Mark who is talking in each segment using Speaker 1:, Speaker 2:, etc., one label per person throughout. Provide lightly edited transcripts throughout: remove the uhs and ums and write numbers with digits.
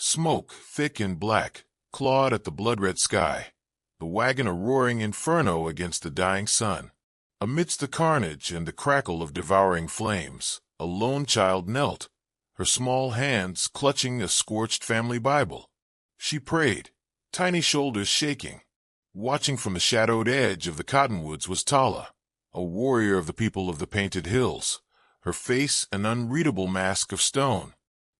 Speaker 1: Smoke, thick and black, clawed at the blood-red sky, the wagon a roaring inferno against the dying sun. Amidst the carnage and the crackle of devouring flames, a lone child knelt, her small hands clutching a scorched family Bible. She prayed, tiny shoulders shaking. Watching from the shadowed edge of the cottonwoods was Tala, a warrior of the people of the Painted Hills, her face an unreadable mask of stone.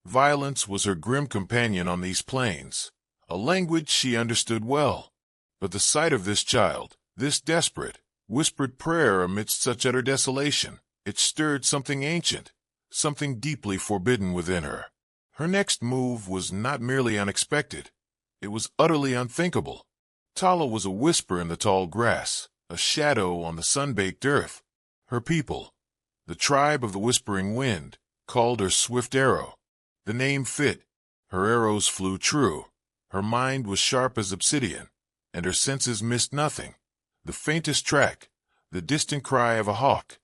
Speaker 1: Violence was her grim companion on these plains, a language she understood well. But the sight of this child, this desperate, whispered prayer amidst such utter desolation, it stirred something ancient, something deeply forbidden within her. Her next move was not merely unexpected, it was utterly unthinkable. Tala was a whisper in the tall grass, a shadow on the sun-baked earth. Her people, the tribe of the Whispering Wind, called her Swift Arrow. The name fit. Her arrows flew true. Her mind was sharp as obsidian, and her senses missed nothing. The faintest track, the distant cry of a hawk,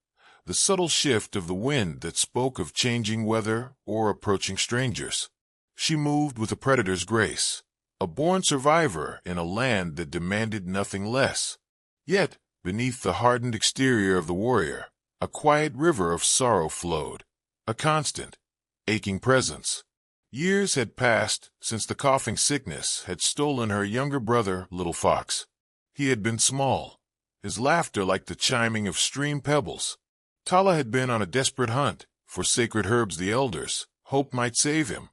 Speaker 1: the subtle shift of the wind that spoke of changing weather or approaching strangers. She moved with a predator's grace, a born survivor in a land that demanded nothing less. Yet, beneath the hardened exterior of the warrior, a quiet river of sorrow flowed, a constant, aching presence. Years had passed since the coughing sickness had stolen her younger brother, Little Fox. He had been small, his laughter like the chiming of stream pebbles. Tala had been on a desperate hunt for sacred herbs the elders hoped might save him,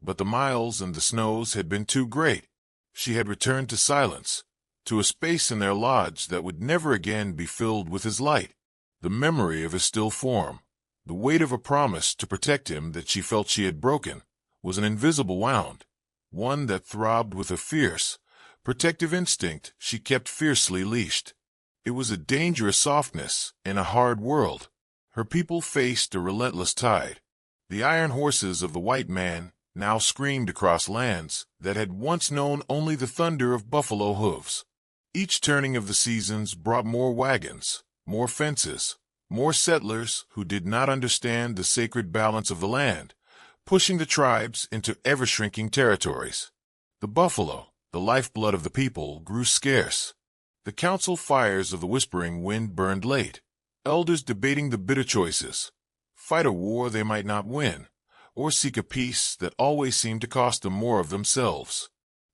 Speaker 1: but the miles and the snows had been too great. She had returned to silence, to a space in their lodge that would never again be filled with his light. The memory of his still form, the weight of a promise to protect him that she felt she had broken, was an invisible wound, one that throbbed with a fierce, protective instinct she kept fiercely leashed. It was a dangerous softness in a hard world. Her people faced a relentless tide. The iron horses of the white man now screamed across lands that had once known only the thunder of buffalo hooves. Each turning of the seasons brought more wagons, more fences, more settlers who did not understand the sacred balance of the land, pushing the tribes into ever-shrinking territories. The buffalo, the lifeblood of the people, grew scarce. The council fires of the Whispering Wind burned late, elders debating the bitter choices: fight a war they might not win, or seek a peace that always seemed to cost them more of themselves.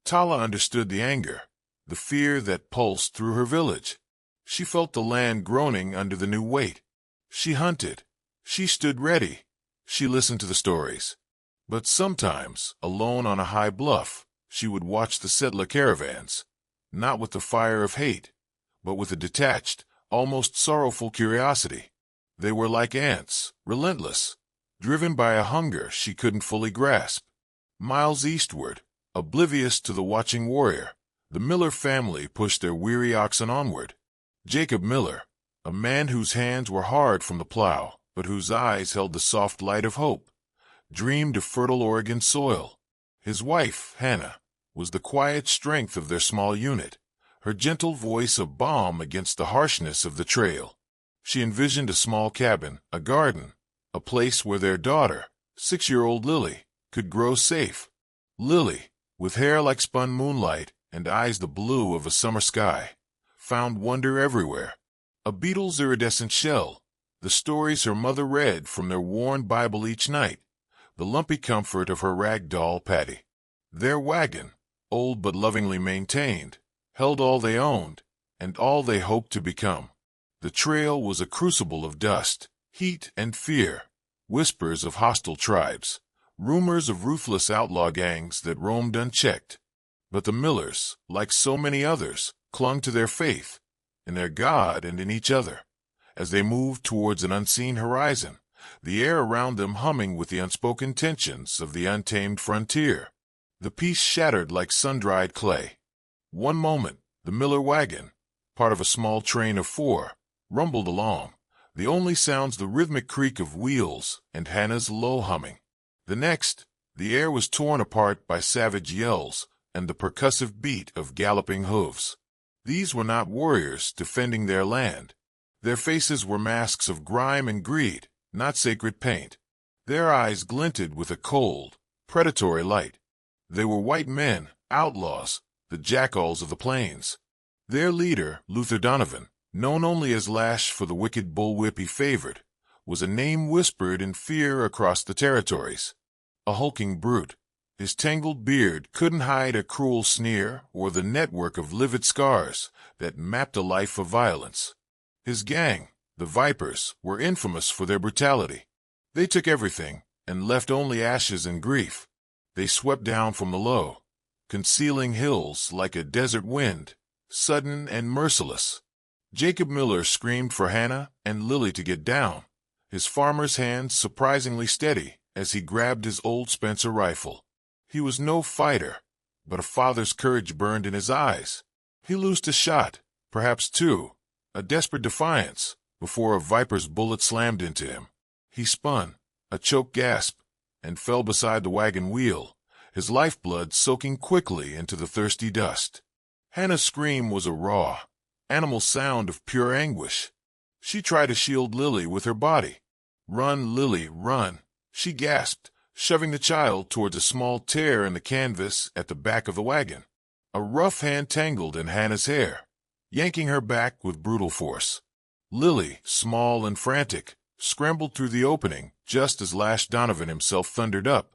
Speaker 1: Tala understood the anger, the fear that pulsed through her village. She felt the land groaning under the new weight. She hunted. She stood ready. She listened to the stories. But sometimes, alone on a high bluff, she would watch the settler caravans, not with the fire of hate, but with a detached, almost sorrowful curiosity. They were like ants, relentless, driven by a hunger she couldn't fully grasp. Miles eastward, oblivious to the watching warrior, the Miller family pushed their weary oxen onward. Jacob Miller, a man whose hands were hard from the plow, but whose eyes held the soft light of hope, dreamed of fertile Oregon soil. His wife, Hannah, was the quiet strength of their small unit, her gentle voice a balm against the harshness of the trail. She envisioned a small cabin, a garden, a place where their daughter, 6-year-old Lily, could grow safe. Lily, with hair like spun moonlight and eyes the blue of a summer sky, found wonder everywhere. A beetle's iridescent shell, the stories her mother read from their worn Bible each night, the lumpy comfort of her rag doll Patty. Their wagon, old but lovingly maintained, held all they owned and all they hoped to become. The trail was a crucible of dust, heat, and fear, whispers of hostile tribes, rumors of ruthless outlaw gangs that roamed unchecked. But the Millers, like so many others, clung to their faith, in their God and in each other. As they moved towards an unseen horizon, the air around them humming with the unspoken tensions of the untamed frontier, the peace shattered like sun-dried clay. One moment, the Miller wagon, part of a small train of 4, rumbled along, the only sounds the rhythmic creak of wheels and Hannah's low humming. The next, the air was torn apart by savage yells and the percussive beat of galloping hooves. These were not warriors defending their land. Their faces were masks of grime and greed, not sacred paint. Their eyes glinted with a cold, predatory light. They were white men, outlaws, the jackals of the plains. Their leader, Luther Donovan, known only as Lash for the wicked bullwhip he favored, was a name whispered in fear across the territories. A hulking brute, his tangled beard couldn't hide a cruel sneer or the network of livid scars that mapped a life of violence. His gang, the Vipers, were infamous for their brutality. They took everything and left only ashes and grief. They swept down from the low, concealing hills like a desert wind, sudden and merciless. Jacob Miller screamed for Hannah and Lily to get down, his farmer's hands surprisingly steady as he grabbed his old Spencer rifle. He was no fighter, but a father's courage burned in his eyes. He loosed a shot, perhaps two, a desperate defiance, before a viper's bullet slammed into him. He spun, a choked gasp, and fell beside the wagon wheel, his lifeblood soaking quickly into the thirsty dust. Hannah's scream was a raw, animal sound of pure anguish. She tried to shield Lily with her body. "Run, Lily, run," she gasped, shoving the child towards a small tear in the canvas at the back of the wagon. A rough hand tangled in Hannah's hair, yanking her back with brutal force. Lily, small and frantic, scrambled through the opening just as Lash Donovan himself thundered up,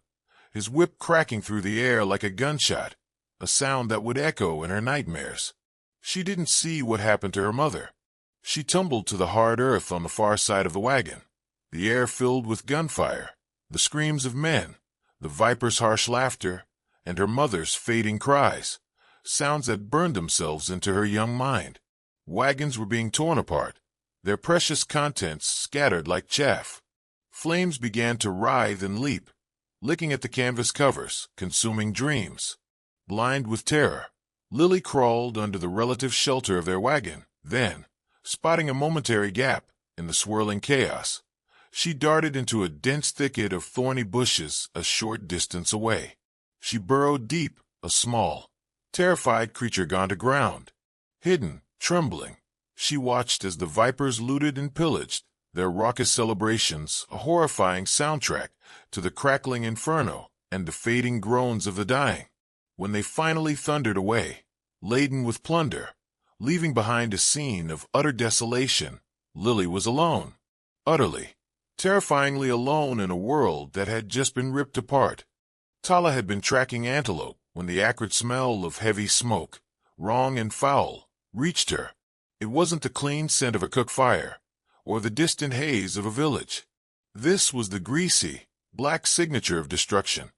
Speaker 1: his whip cracking through the air like a gunshot, a sound that would echo in her nightmares. She didn't see what happened to her mother. She tumbled to the hard earth on the far side of the wagon, the air filled with gunfire, the screams of men, the viper's harsh laughter, and her mother's fading cries, sounds that burned themselves into her young mind. Wagons were being torn apart, their precious contents scattered like chaff. Flames began to writhe and leap, licking at the canvas covers, consuming dreams. Blind with terror, Lily crawled under the relative shelter of their wagon. Then, spotting a momentary gap in the swirling chaos, she darted into a dense thicket of thorny bushes a short distance away. She burrowed deep, a small, terrified creature gone to ground. Hidden, trembling, she watched as the vipers looted and pillaged, their raucous celebrations a horrifying soundtrack to the crackling inferno and the fading groans of the dying. When they finally thundered away, laden with plunder, leaving behind a scene of utter desolation, Lily was alone. Utterly, terrifyingly alone in a world that had just been ripped apart. Tala had been tracking antelope when the acrid smell of heavy smoke, wrong and foul, reached her. It wasn't the clean scent of a cook fire, or the distant haze of a village. This was the greasy, black signature of destruction,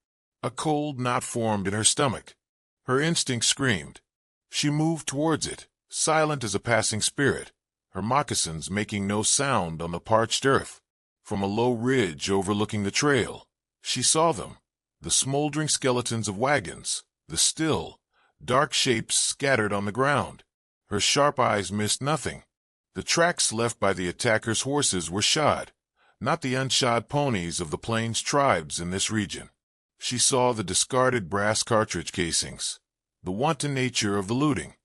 Speaker 1: a cold knot formed in her stomach. Her instinct screamed. She moved towards it, silent as a passing spirit, her moccasins making no sound on the parched earth. From a low ridge overlooking the trail, she saw them, the smoldering skeletons of wagons, the still, dark shapes scattered on the ground. Her sharp eyes missed nothing. The tracks left by the attackers' horses were shod, not the unshod ponies of the plains tribes in this region. She saw the discarded brass cartridge casings, the wanton nature of the looting.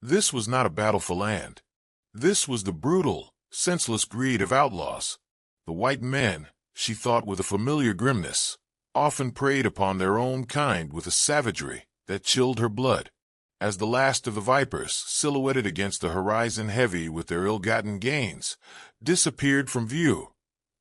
Speaker 1: This was not a battle for land. This was the brutal, senseless greed of outlaws. The white men, she thought with a familiar grimness, often preyed upon their own kind with a savagery that chilled her blood. As the last of the vipers, silhouetted against the horizon heavy with their ill-gotten gains, disappeared from view,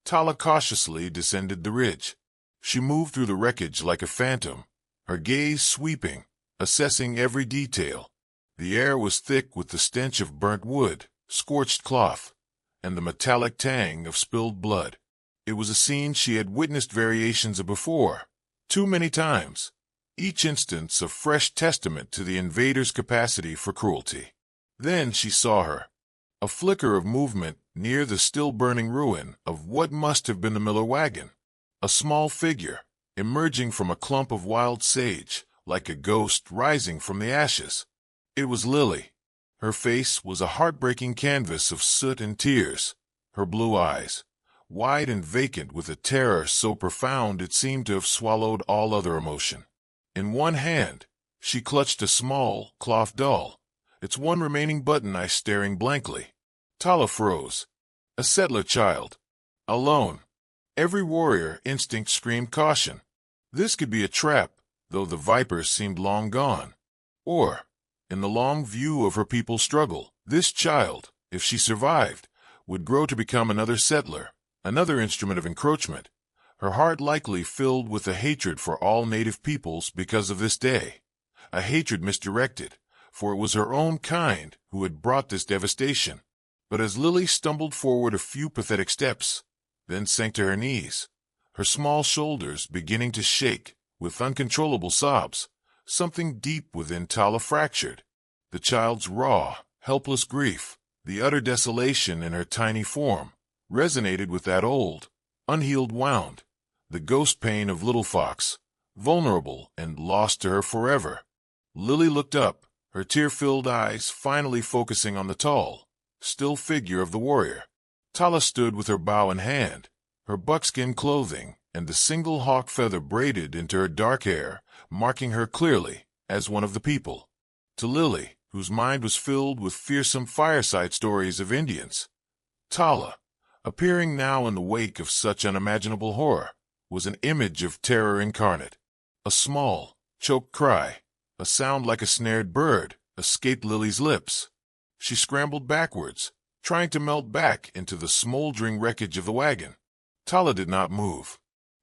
Speaker 1: Tala cautiously descended the ridge. She moved through the wreckage like a phantom, her gaze sweeping, assessing every detail. The air was thick with the stench of burnt wood, scorched cloth, and the metallic tang of spilled blood. It was a scene she had witnessed variations of before, too many times, each instance a fresh testament to the invader's capacity for cruelty. Then she saw her, a flicker of movement near the still-burning ruin of what must have been the Miller wagon, a small figure, emerging from a clump of wild sage, like a ghost rising from the ashes. It was Lily. Her face was a heartbreaking canvas of soot and tears, her blue eyes, wide and vacant with a terror so profound it seemed to have swallowed all other emotion. In one hand, she clutched a small, cloth doll, its one remaining button eye staring blankly. Tala froze. A settler child. Alone. Every warrior instinct screamed caution. This could be a trap, though the vipers seemed long gone. Or, in the long view of her people's struggle, this child, if she survived, would grow to become another settler, another instrument of encroachment, her heart likely filled with a hatred for all native peoples because of this day. A hatred misdirected, for it was her own kind who had brought this devastation. But as Lily stumbled forward a few pathetic steps, then sank to her knees, her small shoulders beginning to shake with uncontrollable sobs, something deep within Tala fractured. The child's raw, helpless grief, the utter desolation in her tiny form, resonated with that old, unhealed wound, the ghost pain of Little Fox, vulnerable and lost to her forever. Lily looked up, her tear-filled eyes finally focusing on the tall, still figure of the warrior. Tala stood with her bow in hand, her buckskin clothing and the single hawk feather braided into her dark hair, marking her clearly as one of the people. To Lily, whose mind was filled with fearsome fireside stories of Indians, Tala, appearing now in the wake of such unimaginable horror, was an image of terror incarnate. A small, choked cry, a sound like a snared bird, escaped Lily's lips. She scrambled backwards, trying to melt back into the smoldering wreckage of the wagon. Tala did not move.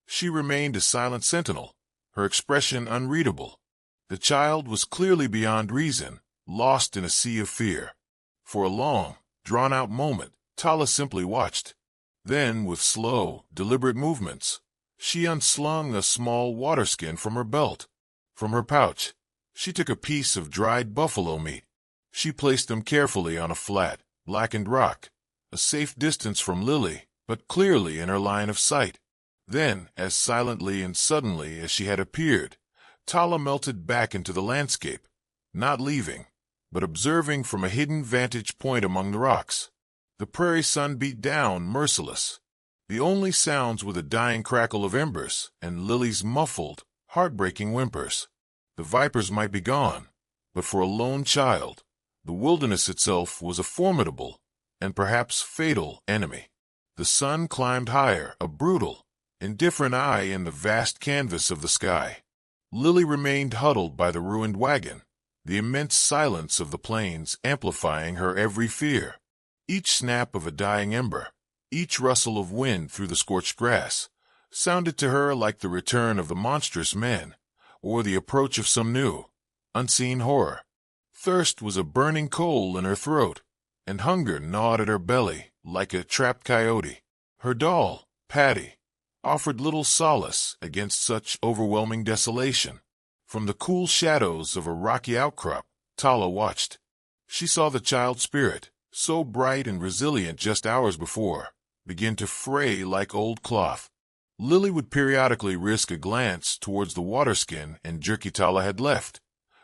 Speaker 1: She remained a silent sentinel, her expression unreadable. The child was clearly beyond reason, lost in a sea of fear. For a long, drawn-out moment, Tala simply watched. Then, with slow, deliberate movements, she unslung a small water skin from her belt. From her pouch, she took a piece of dried buffalo meat. She placed them carefully on a flat, blackened rock, a safe distance from Lily, but clearly in her line of sight. Then, as silently and suddenly as she had appeared, Tala melted back into the landscape, not leaving, but observing from a hidden vantage point among the rocks. The prairie sun beat down merciless. The only sounds were the dying crackle of embers and Lily's muffled, heartbreaking whimpers. The vipers might be gone, but for a lone child, the wilderness itself was a formidable, and perhaps fatal, enemy. The sun climbed higher, a brutal, indifferent eye in the vast canvas of the sky. Lily remained huddled by the ruined wagon, the immense silence of the plains amplifying her every fear. Each snap of a dying ember, each rustle of wind through the scorched grass, sounded to her like the return of the monstrous men, or the approach of some new, unseen horror. Thirst was a burning coal in her throat, and hunger gnawed at her belly like a trapped coyote. Her doll, Patty, offered little solace against such overwhelming desolation. From the cool shadows of a rocky outcrop, Tala watched. She saw the child spirit, so bright and resilient just hours before, begin to fray like old cloth. Lily would periodically risk a glance towards the waterskin and jerky Tala had left,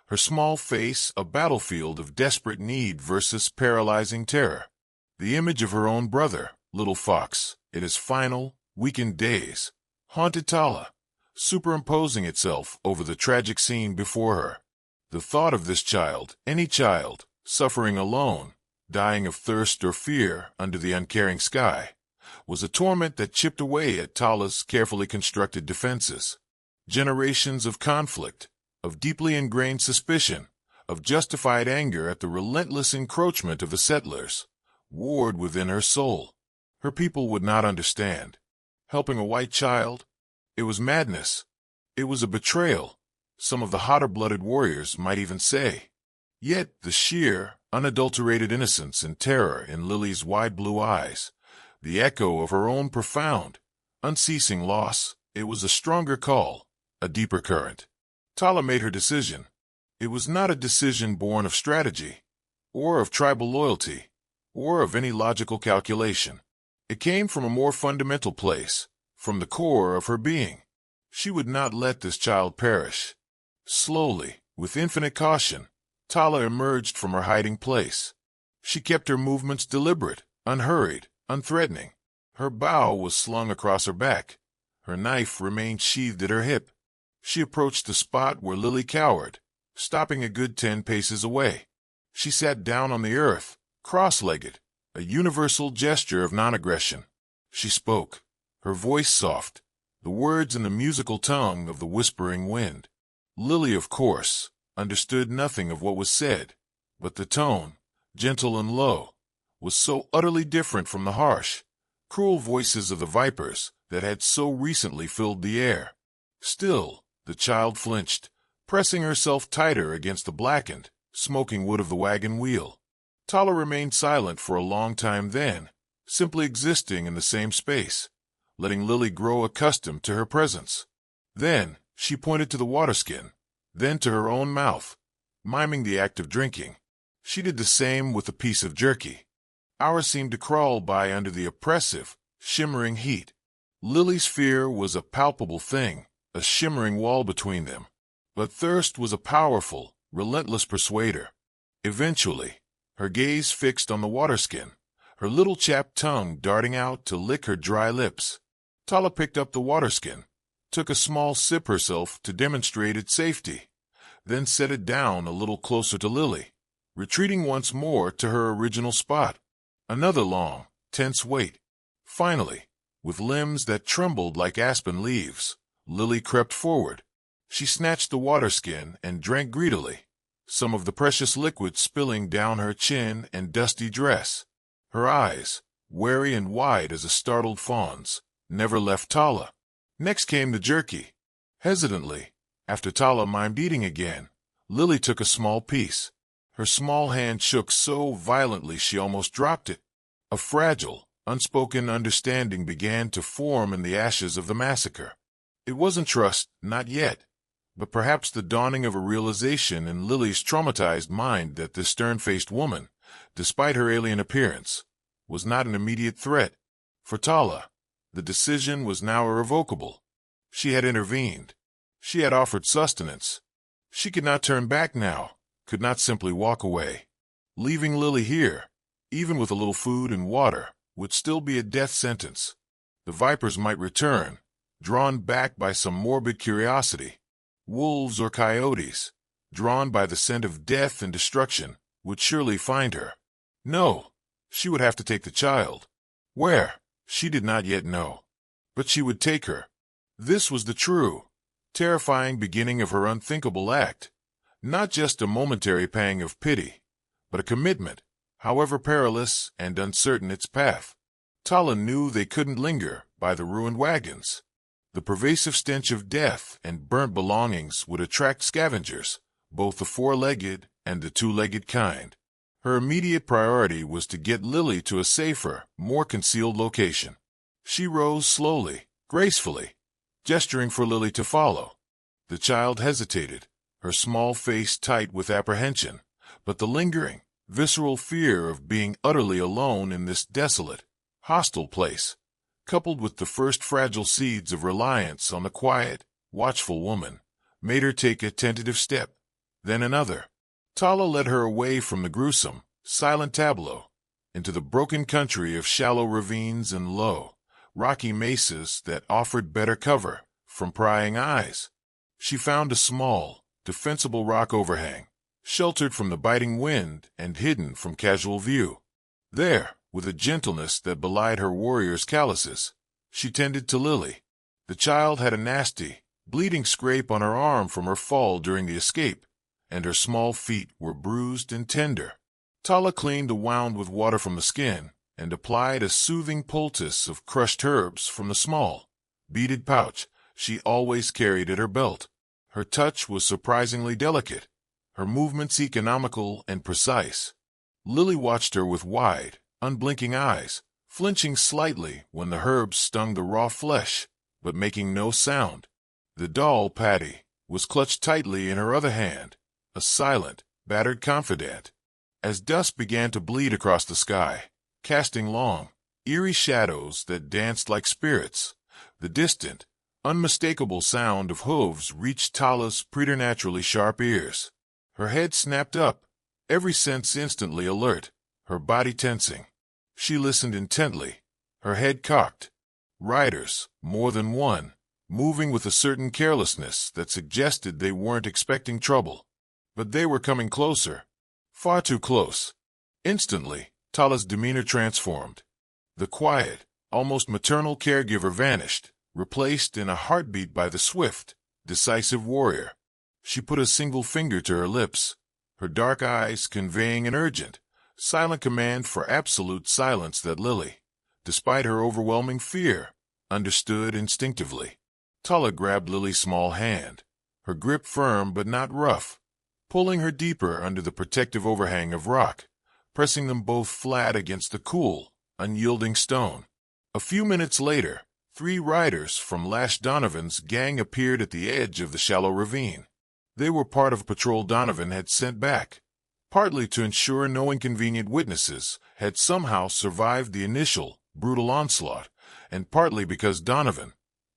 Speaker 1: her small face a battlefield of desperate need versus paralyzing terror. The image of her own brother, Little Fox, in his final, weakened days, haunted Tala, superimposing itself over the tragic scene before her. The thought of this child, any child, suffering alone, dying of thirst or fear under the uncaring sky, was a torment that chipped away at Tala's carefully constructed defenses. Generations of conflict, of deeply ingrained suspicion, of justified anger at the relentless encroachment of the settlers, warred within her soul. Her people would not understand. Helping a white child? It was madness. It was a betrayal, some of the hotter-blooded warriors might even say. Yet the sheer, unadulterated innocence and terror in Lily's wide blue eyes, the echo of her own profound, unceasing loss, it was a stronger call, a deeper current. Tala made her decision. It was not a decision born of strategy, or of tribal loyalty, or of any logical calculation. It came from a more fundamental place, from the core of her being. She would not let this child perish. Slowly, with infinite caution, Tala emerged from her hiding place. She kept her movements deliberate, unhurried, unthreatening. Her bow was slung across her back. Her knife remained sheathed at her hip. She approached the spot where Lily cowered, stopping a good 10 paces away. She sat down on the earth, cross-legged, a universal gesture of non-aggression. She spoke, her voice soft, the words in the musical tongue of the whispering wind. Lily, of course, understood nothing of what was said, but the tone, gentle and low, was so utterly different from the harsh, cruel voices of the vipers that had so recently filled the air. Still, the child flinched, pressing herself tighter against the blackened, smoking wood of the wagon wheel. Tala remained silent for a long time then, simply existing in the same space, letting Lily grow accustomed to her presence. Then she pointed to the waterskin, then to her own mouth, miming the act of drinking. She did the same with a piece of jerky. Hours seemed to crawl by under the oppressive, shimmering heat. Lily's fear was a palpable thing, a shimmering wall between them. But thirst was a powerful, relentless persuader. Eventually, her gaze fixed on the waterskin, her little chapped tongue darting out to lick her dry lips. Tala picked up the waterskin, took a small sip herself to demonstrate its safety, then set it down a little closer to Lily, retreating once more to her original spot. Another long, tense wait. Finally, with limbs that trembled like aspen leaves, Lily crept forward. She snatched the waterskin and drank greedily, some of the precious liquid spilling down her chin and dusty dress. Her eyes, wary and wide as a startled fawn's, never left Tala. Next came the jerky. Hesitantly, after Tala mimed eating again, Lily took a small piece. Her small hand shook so violently she almost dropped it. A fragile, unspoken understanding began to form in the ashes of the massacre. It wasn't trust, not yet, but perhaps the dawning of a realization in Lily's traumatized mind that this stern-faced woman, despite her alien appearance, was not an immediate threat. For Tala, the decision was now irrevocable. She had intervened. She had offered sustenance. She could not turn back now, could not simply walk away. Leaving Lily here, even with a little food and water, would still be a death sentence. The vipers might return, drawn back by some morbid curiosity. Wolves or coyotes, drawn by the scent of death and destruction, would surely find her. No, she would have to take the child. Where? She did not yet know. But she would take her. This was the true, terrifying beginning of her unthinkable act. Not just a momentary pang of pity, but a commitment, however perilous and uncertain its path. Tala knew they couldn't linger by the ruined wagons. The pervasive stench of death and burnt belongings would attract scavengers, both the four-legged and the two-legged kind. Her immediate priority was to get Lily to a safer, more concealed location. She rose slowly, gracefully, gesturing for Lily to follow. The child hesitated, her small face tight with apprehension, but the lingering, visceral fear of being utterly alone in this desolate, hostile place, coupled with the first fragile seeds of reliance on the quiet, watchful woman, made her take a tentative step, then another. Tala led her away from the gruesome, silent tableau, into the broken country of shallow ravines and low, rocky mesas that offered better cover from prying eyes. She found a small, defensible rock overhang, sheltered from the biting wind and hidden from casual view. There, with a gentleness that belied her warrior's calluses, she tended to Lily. The child had a nasty, bleeding scrape on her arm from her fall during the escape, and her small feet were bruised and tender. Tala cleaned the wound with water from the skin and applied a soothing poultice of crushed herbs from the small, beaded pouch she always carried at her belt. Her touch was surprisingly delicate, her movements economical and precise. Lily watched her with wide, unblinking eyes, flinching slightly when the herbs stung the raw flesh, but making no sound. The doll, Patty, was clutched tightly in her other hand, a silent, battered confidant. As dusk began to bleed across the sky, casting long, eerie shadows that danced like spirits, the distant, unmistakable sound of hooves reached Tala's preternaturally sharp ears. Her head snapped up, every sense instantly alert, her body tensing. She listened intently, her head cocked. Riders, more than one, moving with a certain carelessness that suggested they weren't expecting trouble. But they were coming closer, far too close. Instantly, Tala's demeanor transformed. The quiet, almost maternal caregiver vanished, replaced in a heartbeat by the swift, decisive warrior. She put a single finger to her lips, her dark eyes conveying an urgent, silent command for absolute silence that Lily, despite her overwhelming fear, understood instinctively. Tala grabbed Lily's small hand, her grip firm but not rough, pulling her deeper under the protective overhang of rock, pressing them both flat against the cool, unyielding stone. A few minutes later, 3 riders from Lash Donovan's gang appeared at the edge of the shallow ravine. They were part of a patrol Donovan had sent back, partly to ensure no inconvenient witnesses had somehow survived the initial, brutal onslaught, and partly because Donovan,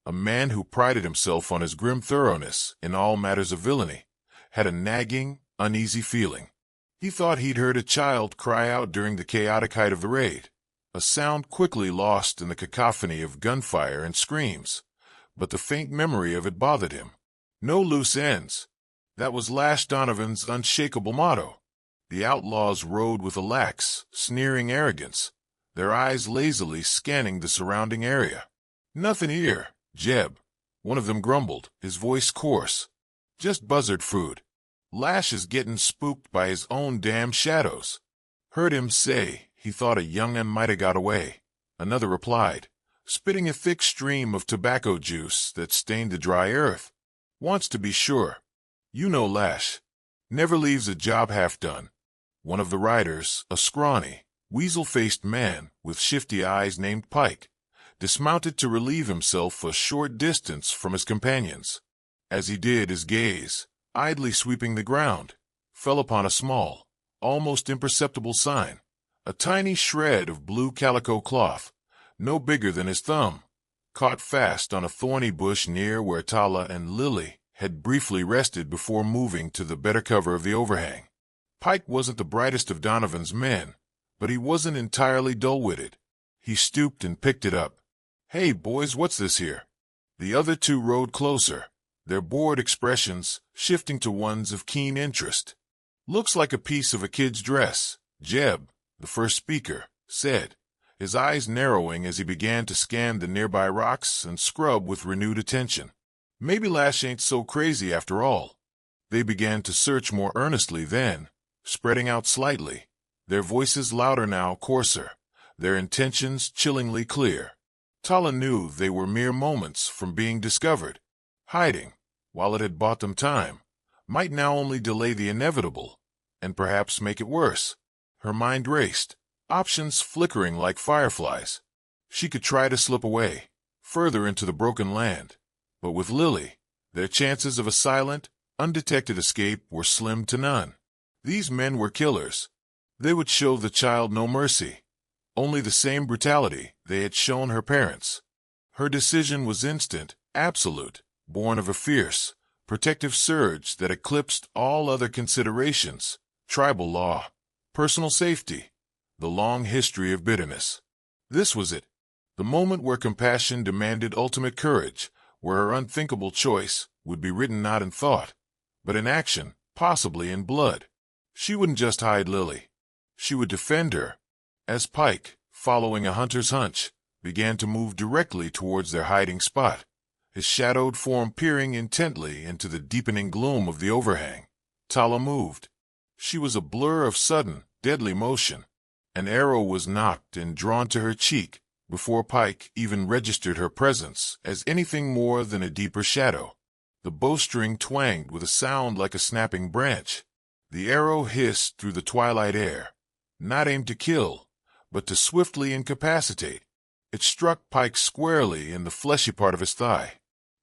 Speaker 1: a man who prided himself on his grim thoroughness in all matters of villainy, had a nagging, uneasy feeling. He thought he'd heard a child cry out during the chaotic height of the raid, a sound quickly lost in the cacophony of gunfire and screams, but the faint memory of it bothered him. No loose ends. That was Lash Donovan's unshakable motto. The outlaws rode with a lax, sneering arrogance, their eyes lazily scanning the surrounding area. "Nothing here, Jeb," one of them grumbled, his voice coarse. "Just buzzard food. Lash is getting spooked by his own damn shadows." "Heard him say he thought a young'un might have got away," another replied, spitting a thick stream of tobacco juice that stained the dry earth. "Wants to be sure. You know Lash. Never leaves a job half done." One of the riders, a scrawny, weasel-faced man with shifty eyes named Pike, dismounted to relieve himself a short distance from his companions. As he did, his gaze, idly sweeping the ground, fell upon a small, almost imperceptible sign, a tiny shred of blue calico cloth, no bigger than his thumb, caught fast on a thorny bush near where Tala and Lily had briefly rested before moving to the better cover of the overhang. Pike wasn't the brightest of Donovan's men, but he wasn't entirely dull-witted. He stooped and picked it up. "Hey, boys, what's this here?" The other 2 rode closer, their bored expressions shifting to ones of keen interest. "Looks like a piece of a kid's dress," Jeb, the first speaker, said, his eyes narrowing as he began to scan the nearby rocks and scrub with renewed attention. "Maybe Lash ain't so crazy after all." They began to search more earnestly then, spreading out slightly, their voices louder now, coarser, their intentions chillingly clear. Tala knew they were mere moments from being discovered. Hiding, while it had bought them time, might now only delay the inevitable, and perhaps make it worse. Her mind raced, options flickering like fireflies. She could try to slip away, further into the broken land, but with Lily, their chances of a silent, undetected escape were slim to none. These men were killers. They would show the child no mercy, only the same brutality they had shown her parents. Her decision was instant, absolute, born of a fierce, protective surge that eclipsed all other considerations: tribal law, personal safety, the long history of bitterness. This was it, the moment where compassion demanded ultimate courage, where her unthinkable choice would be written not in thought, but in action, possibly in blood. She wouldn't just hide Lily. She would defend her. As Pike, following a hunter's hunch, began to move directly towards their hiding spot, his shadowed form peering intently into the deepening gloom of the overhang, Tala moved. She was a blur of sudden, deadly motion. An arrow was knocked and drawn to her cheek before Pike even registered her presence as anything more than a deeper shadow. The bowstring twanged with a sound like a snapping branch. The arrow hissed through the twilight air, not aimed to kill, but to swiftly incapacitate. It struck Pike squarely in the fleshy part of his thigh.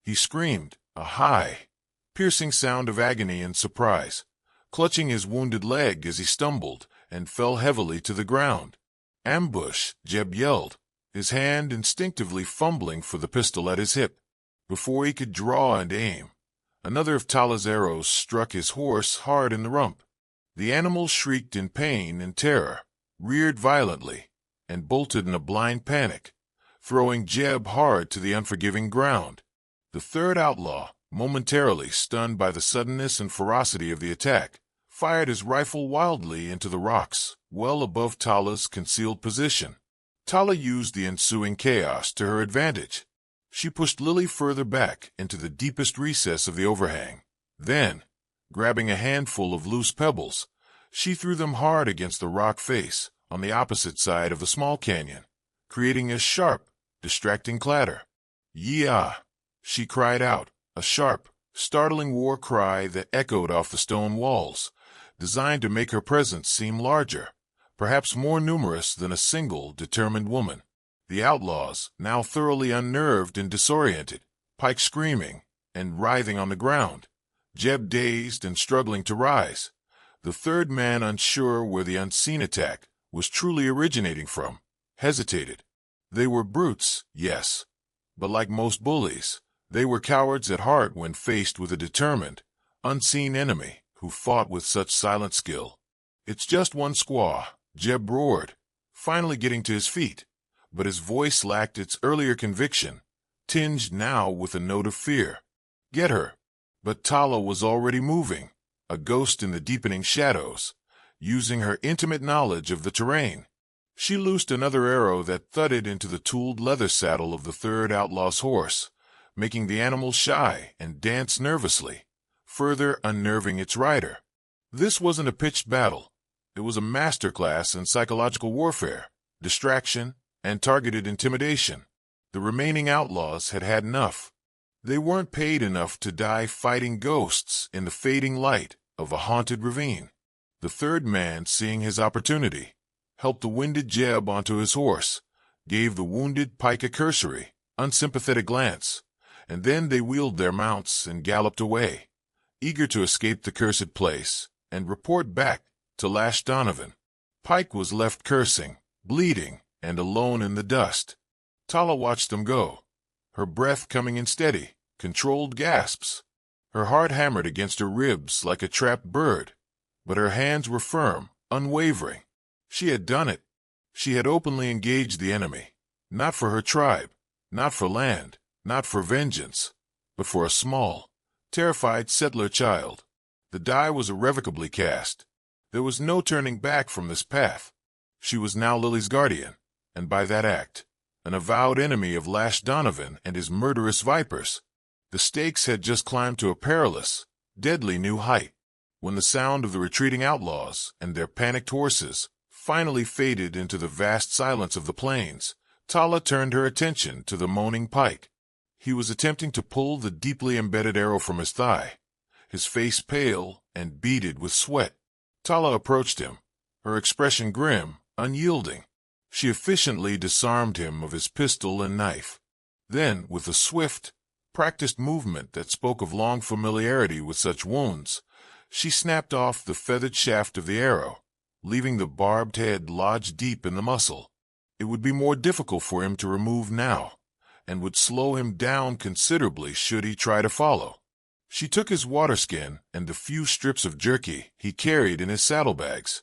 Speaker 1: He screamed, a high, piercing sound of agony and surprise, clutching his wounded leg as he stumbled and fell heavily to the ground. "Ambush!" Jeb yelled, his hand instinctively fumbling for the pistol at his hip. Before he could draw and aim, another of Tala's arrows struck his horse hard in the rump. The animal shrieked in pain and terror, reared violently, and bolted in a blind panic, throwing Jeb hard to the unforgiving ground. The 3rd outlaw, momentarily stunned by the suddenness and ferocity of the attack, fired his rifle wildly into the rocks, well above Tala's concealed position. Tala used the ensuing chaos to her advantage. She pushed Lily further back into the deepest recess of the overhang. Then, Grabbing a handful of loose pebbles, she threw them hard against the rock face on the opposite side of the small canyon, creating a sharp, distracting clatter. "Yeah!" she cried out, a sharp, startling war cry that echoed off the stone walls, designed to make her presence seem larger, perhaps more numerous than a single determined woman. The outlaws, now thoroughly unnerved and disoriented, Pike screaming and writhing on the ground, Jeb dazed and struggling to rise, the third man unsure where the unseen attack was truly originating from, hesitated. They were brutes, yes, but like most bullies, they were cowards at heart when faced with a determined, unseen enemy who fought with such silent skill. "It's just one squaw," Jeb roared, finally getting to his feet, but his voice lacked its earlier conviction, tinged now with a note of fear. "Get her." But Tala was already moving, a ghost in the deepening shadows, using her intimate knowledge of the terrain. She loosed another arrow that thudded into the tooled leather saddle of the third outlaw's horse, making the animal shy and dance nervously, further unnerving its rider. This wasn't a pitched battle. It was a masterclass in psychological warfare, distraction, and targeted intimidation. The remaining outlaws had had enough. They weren't paid enough to die fighting ghosts in the fading light of a haunted ravine. The third man, seeing his opportunity, helped the winded Jeb onto his horse, gave the wounded Pike a cursory, unsympathetic glance, and then they wheeled their mounts and galloped away, eager to escape the cursed place and report back to Lash Donovan. Pike was left cursing, bleeding, and alone in the dust. Tala watched them go, her breath coming in steady, controlled gasps. Her heart hammered against her ribs like a trapped bird, but her hands were firm, unwavering. She had done it. She had openly engaged the enemy, not for her tribe, not for land, not for vengeance, but for a small, terrified settler child. The die was irrevocably cast. There was no turning back from this path. She was now Lily's guardian, and by that act, an avowed enemy of Lash Donovan and his murderous vipers. The stakes had just climbed to a perilous, deadly new height, when the sound of the retreating outlaws and their panicked horses finally faded into the vast silence of the plains. Tala turned her attention to the moaning Pike. He was attempting to pull the deeply embedded arrow from his thigh, his face pale and beaded with sweat. Tala approached him, her expression grim, unyielding. She efficiently disarmed him of his pistol and knife. Then, with a swift, practiced movement that spoke of long familiarity with such wounds, she snapped off the feathered shaft of the arrow, leaving the barbed head lodged deep in the muscle. It would be more difficult for him to remove now, and would slow him down considerably should he try to follow. She took his waterskin and the few strips of jerky he carried in his saddlebags.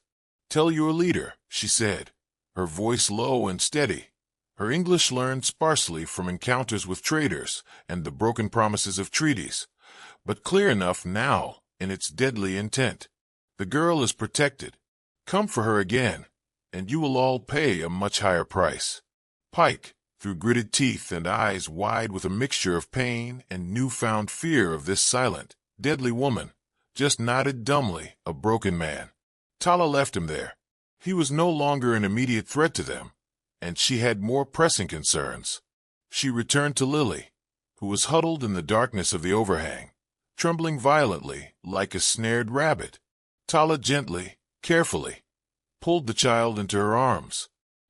Speaker 1: "Tell your leader," she said, her voice low and steady, her English learned sparsely from encounters with traders and the broken promises of treaties, but clear enough now in its deadly intent. "The girl is protected. Come for her again, and you will all pay a much higher price." Pike, through gritted teeth and eyes wide with a mixture of pain and newfound fear of this silent, deadly woman, just nodded dumbly, a broken man. Tala left him there. He was no longer an immediate threat to them, and she had more pressing concerns. She returned to Lily, who was huddled in the darkness of the overhang, trembling violently like a snared rabbit. Tala gently, carefully, pulled the child into her arms.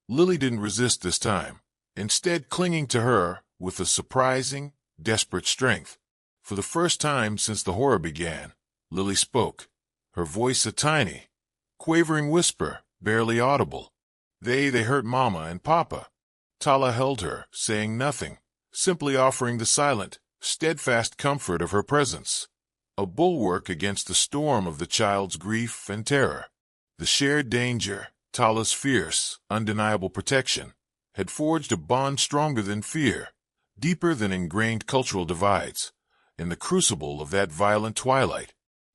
Speaker 1: Lily didn't resist this time, instead clinging to her with a surprising, desperate strength. For the first time since the horror began, Lily spoke, her voice a tiny, quavering whisper, barely audible. They hurt Mama and Papa." Tala held her, saying nothing, simply offering the silent, steadfast comfort of her presence, a bulwark against the storm of the child's grief and terror. The shared danger, Tala's fierce, undeniable protection, had forged a bond stronger than fear, deeper than ingrained cultural divides, in the crucible of that violent twilight.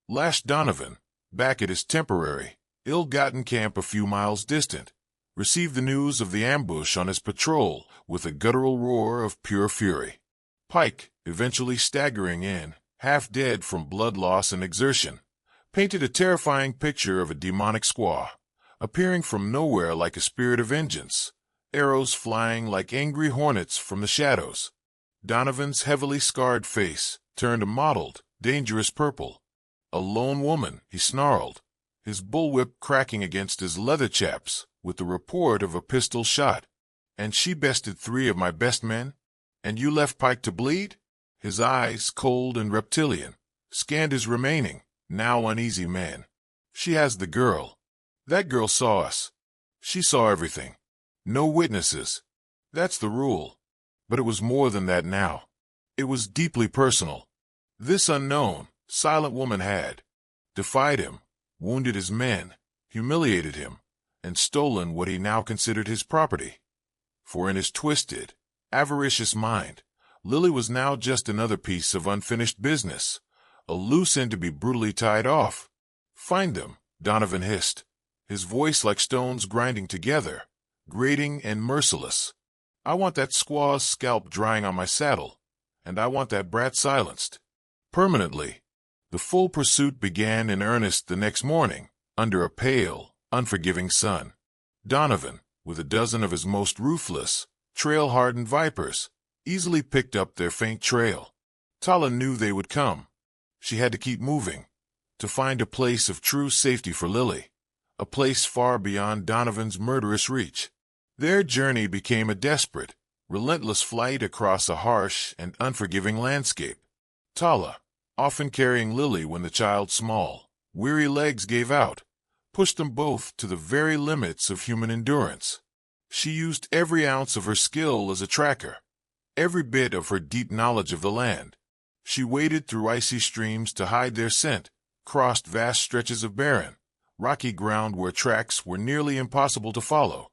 Speaker 1: Lash Donovan, back at his temporary, ill-gotten camp a few miles distant, received the news of the ambush on his patrol with a guttural roar of pure fury. Pike, eventually staggering in, half dead from blood loss and exertion, painted a terrifying picture of a demonic squaw, appearing from nowhere like a spirit of vengeance, arrows flying like angry hornets from the shadows. Donovan's heavily scarred face turned a mottled, dangerous purple. "A lone woman," he snarled, his bullwhip cracking against his leather chaps with the report of a pistol shot. "And she bested 3 of my best men? And you left Pike to bleed?" His eyes, cold and reptilian, scanned his remaining, now uneasy man. "She has the girl. That girl saw us. She saw everything. No witnesses. That's the rule." But it was more than that now. It was deeply personal. This unknown, silent woman had defied him, wounded his men, humiliated him, and stolen what he now considered his property. For in his twisted, avaricious mind, Lily was now just another piece of unfinished business, a loose end to be brutally tied off. "Find them," Donovan hissed, his voice like stones grinding together, grating and merciless. "I want that squaw's scalp drying on my saddle, and I want that brat silenced. Permanently." The full pursuit began in earnest the next morning, under a pale, unforgiving sun. Donovan, with a dozen of his most ruthless, trail-hardened vipers, easily picked up their faint trail. Tala knew they would come. She had to keep moving, to find a place of true safety for Lily, a place far beyond Donovan's murderous reach. Their journey became a desperate, relentless flight across a harsh and unforgiving landscape. Tala, often carrying Lily when the child's small, weary legs gave out, pushed them both to the very limits of human endurance. She used every ounce of her skill as a tracker, every bit of her deep knowledge of the land. She waded through icy streams to hide their scent, crossed vast stretches of barren, rocky ground where tracks were nearly impossible to follow,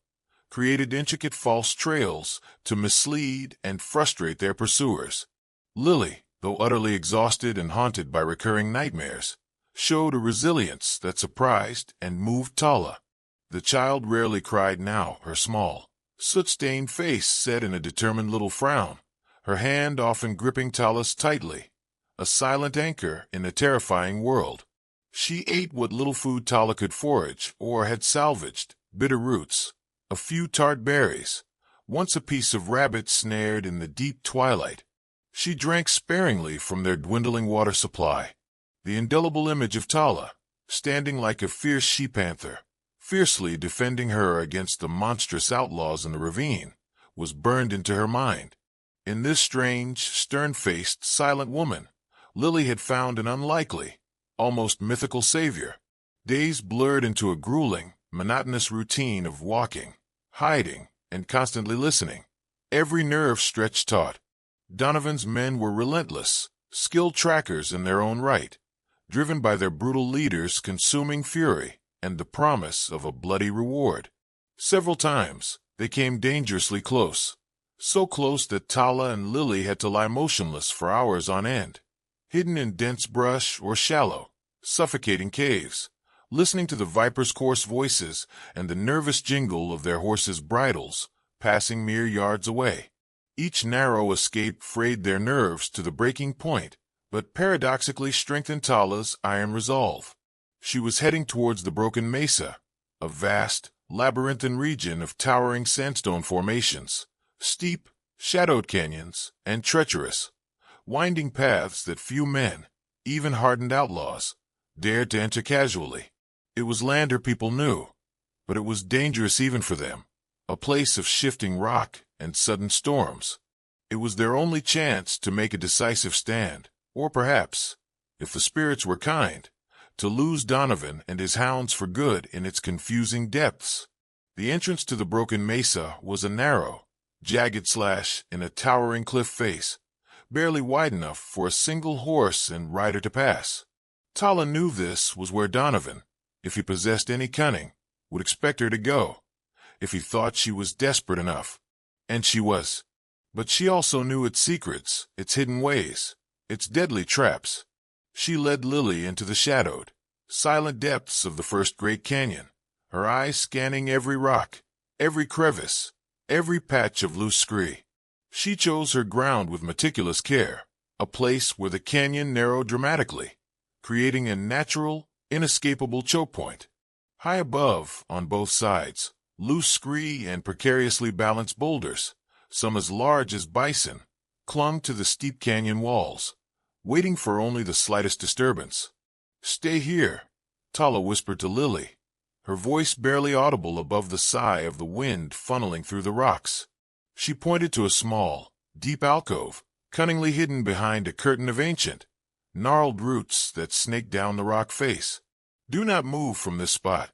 Speaker 1: created intricate false trails to mislead and frustrate their pursuers. Lily, though utterly exhausted and haunted by recurring nightmares, showed a resilience that surprised and moved Tala. The child rarely cried now, her small, soot-stained face set in a determined little frown, her hand often gripping Tala's tightly, a silent anchor in a terrifying world. She ate what little food Tala could forage or had salvaged, bitter roots, a few tart berries, once a piece of rabbit snared in the deep twilight. She drank sparingly from their dwindling water supply. The indelible image of Tala, standing like a fierce she-panther, fiercely defending her against the monstrous outlaws in the ravine, was burned into her mind. In this strange, stern-faced, silent woman, Lily had found an unlikely, almost mythical savior. Days blurred into a grueling, monotonous routine of walking, hiding, and constantly listening, every nerve stretched taut. Donovan's men were relentless, skilled trackers in their own right, driven by their brutal leader's consuming fury and the promise of a bloody reward. Several times, they came dangerously close, so close that Tala and Lily had to lie motionless for hours on end, hidden in dense brush or shallow, suffocating caves, listening to the vipers' coarse voices and the nervous jingle of their horses' bridles, passing mere yards away. Each narrow escape frayed their nerves to the breaking point, but paradoxically strengthened Tala's iron resolve. She was heading towards the broken mesa, a vast, labyrinthine region of towering sandstone formations, steep, shadowed canyons, and treacherous, winding paths that few men, even hardened outlaws, dared to enter casually. It was land her people knew, but it was dangerous even for them, a place of shifting rock and sudden storms. It was their only chance to make a decisive stand, or perhaps, if the spirits were kind, to lose Donovan and his hounds for good in its confusing depths. The entrance to the broken mesa was a narrow, jagged slash in a towering cliff face, barely wide enough for a single horse and rider to pass. Tala knew this was where Donovan, if he possessed any cunning, would expect her to go, if he thought she was desperate enough. And she was. But she also knew its secrets, its hidden ways, its deadly traps. She led Lily into the shadowed, silent depths of the first great canyon, her eyes scanning every rock, every crevice, every patch of loose scree. She chose her ground with meticulous care, a place where the canyon narrowed dramatically, creating a natural, inescapable choke point. High above, on both sides, loose scree and precariously balanced boulders, some as large as bison, clung to the steep canyon walls, waiting for only the slightest disturbance. "Stay here," Tala whispered to Lily, her voice barely audible above the sigh of the wind funneling through the rocks. She pointed to a small, deep alcove, cunningly hidden behind a curtain of ancient, gnarled roots that snaked down the rock face. "Do not move from this spot.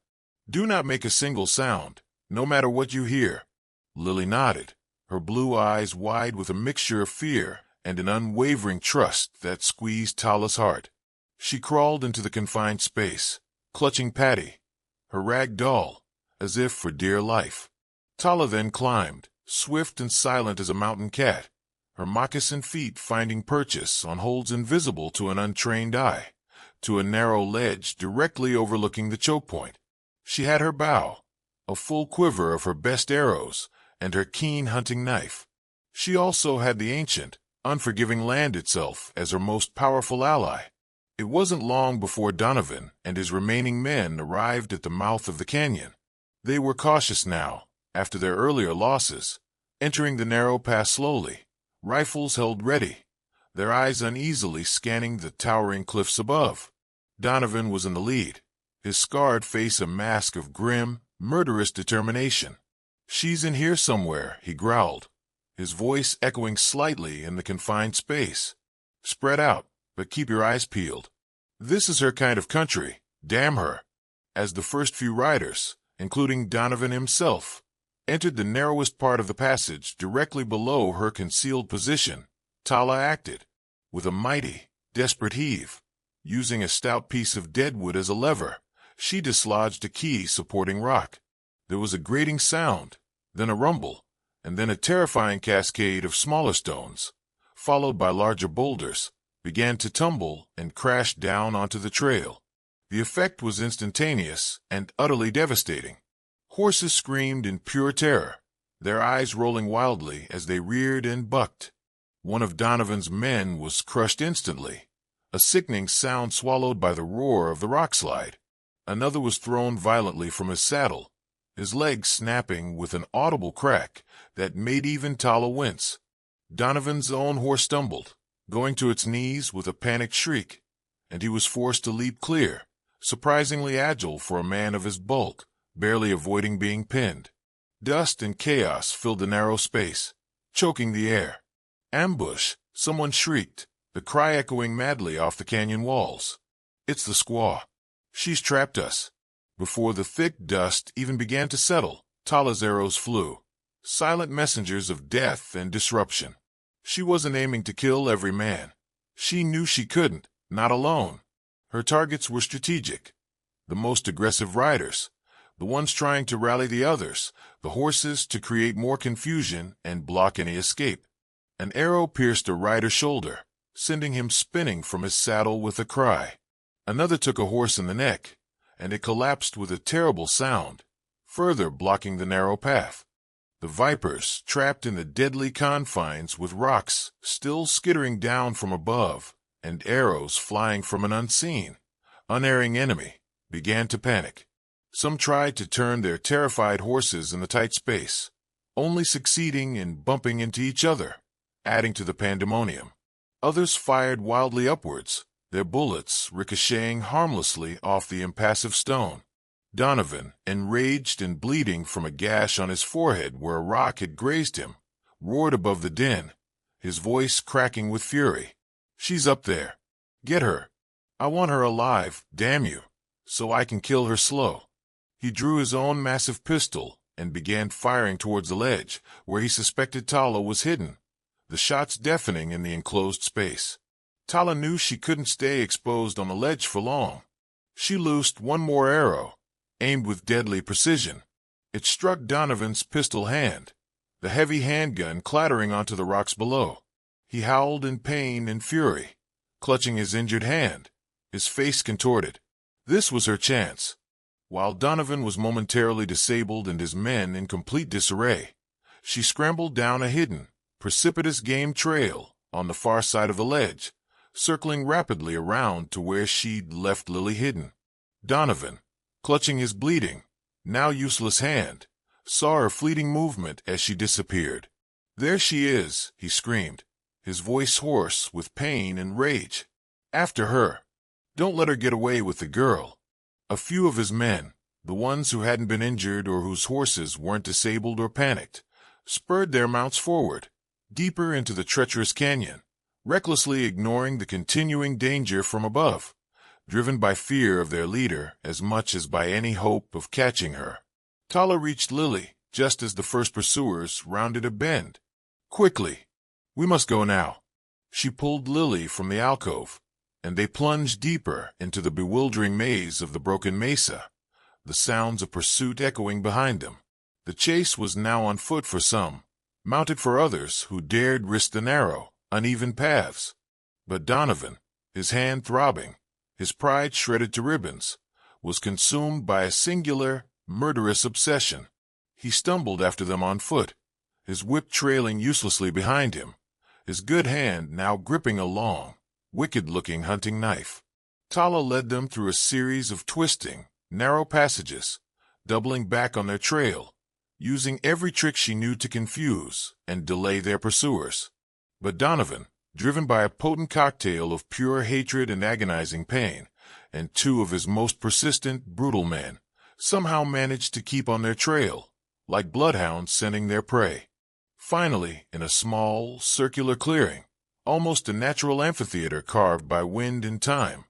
Speaker 1: Do not make a single sound, no matter what you hear." Lily nodded, her blue eyes wide with a mixture of fear and an unwavering trust that squeezed Tala's heart. She crawled into the confined space, clutching Patty, her rag doll, as if for dear life. Tala then climbed, swift and silent as a mountain cat, her moccasined feet finding purchase on holds invisible to an untrained eye, to a narrow ledge directly overlooking the choke point. She had her bow, a full quiver of her best arrows, and her keen hunting knife. She also had the ancient, unforgiving land itself as her most powerful ally. It wasn't long before Donovan and his remaining men arrived at the mouth of the canyon. They were cautious now, after their earlier losses, entering the narrow pass slowly, rifles held ready, their eyes uneasily scanning the towering cliffs above. Donovan was in the lead, his scarred face a mask of grim, murderous determination. "She's in here somewhere," he growled, his voice echoing slightly in the confined space. "Spread out, but keep your eyes peeled. This is her kind of country, damn her." As the first few riders, including Donovan himself, entered the narrowest part of the passage directly below her concealed position, Tala acted. With a mighty, desperate heave, using a stout piece of deadwood as a lever, she dislodged a key supporting rock. There was a grating sound, then a rumble, and then a terrifying cascade of smaller stones, followed by larger boulders, began to tumble and crash down onto the trail. The effect was instantaneous and utterly devastating. Horses screamed in pure terror, their eyes rolling wildly as they reared and bucked. One of Donovan's men was crushed instantly, a sickening sound swallowed by the roar of the rockslide. Another was thrown violently from his saddle, his legs snapping with an audible crack that made even Tala wince. Donovan's own horse stumbled, going to its knees with a panicked shriek, and he was forced to leap clear, surprisingly agile for a man of his bulk, barely avoiding being pinned. Dust and chaos filled the narrow space, choking the air. "Ambush!" someone shrieked, the cry echoing madly off the canyon walls. "It's the squaw. She's trapped us." Before the thick dust even began to settle, Tala's arrows flew, silent messengers of death and disruption. She wasn't aiming to kill every man. She knew she couldn't, not alone. Her targets were strategic. The most aggressive riders, the ones trying to rally the others, the horses to create more confusion and block any escape. An arrow pierced a rider's shoulder, sending him spinning from his saddle with a cry. Another took a horse in the neck, and it collapsed with a terrible sound, further blocking the narrow path. The vipers, trapped in the deadly confines with rocks still skittering down from above and arrows flying from an unseen, unerring enemy, began to panic. Some tried to turn their terrified horses in the tight space, only succeeding in bumping into each other, adding to the pandemonium. Others fired wildly upwards, their bullets ricocheting harmlessly off the impassive stone. Donovan, enraged and bleeding from a gash on his forehead where a rock had grazed him, roared above the din, his voice cracking with fury. "She's up there. Get her. I want her alive, damn you, so I can kill her slow." He drew his own massive pistol and began firing towards the ledge, where he suspected Tala was hidden, the shots deafening in the enclosed space. Tala knew she couldn't stay exposed on the ledge for long. She loosed one more arrow, aimed with deadly precision. It struck Donovan's pistol hand, the heavy handgun clattering onto the rocks below. He howled in pain and fury, clutching his injured hand, his face contorted. This was her chance. While Donovan was momentarily disabled and his men in complete disarray, she scrambled down a hidden, precipitous game trail on the far side of the ledge, circling rapidly around to where she'd left Lily hidden. Donovan, clutching his bleeding, now useless hand, saw her fleeting movement as she disappeared. "There she is," he screamed, his voice hoarse with pain and rage. "After her. Don't let her get away with the girl." A few of his men, the ones who hadn't been injured or whose horses weren't disabled or panicked, spurred their mounts forward, deeper into the treacherous canyon, recklessly ignoring the continuing danger from above, driven by fear of their leader as much as by any hope of catching her. Tala reached Lily just as the first pursuers rounded a bend. "Quickly! We must go now." She pulled Lily from the alcove, and they plunged deeper into the bewildering maze of the broken mesa, the sounds of pursuit echoing behind them. The chase was now on foot for some, mounted for others who dared risk the narrow, uneven paths. But Donovan, his hand throbbing, his pride shredded to ribbons, was consumed by a singular, murderous obsession. He stumbled after them on foot, his whip trailing uselessly behind him, his good hand now gripping a long, wicked-looking hunting knife. Tala led them through a series of twisting, narrow passages, doubling back on their trail, using every trick she knew to confuse and delay their pursuers. But Donovan, driven by a potent cocktail of pure hatred and agonizing pain, and two of his most persistent, brutal men, somehow managed to keep on their trail, like bloodhounds scenting their prey. Finally, in a small, circular clearing, almost a natural amphitheater carved by wind and time,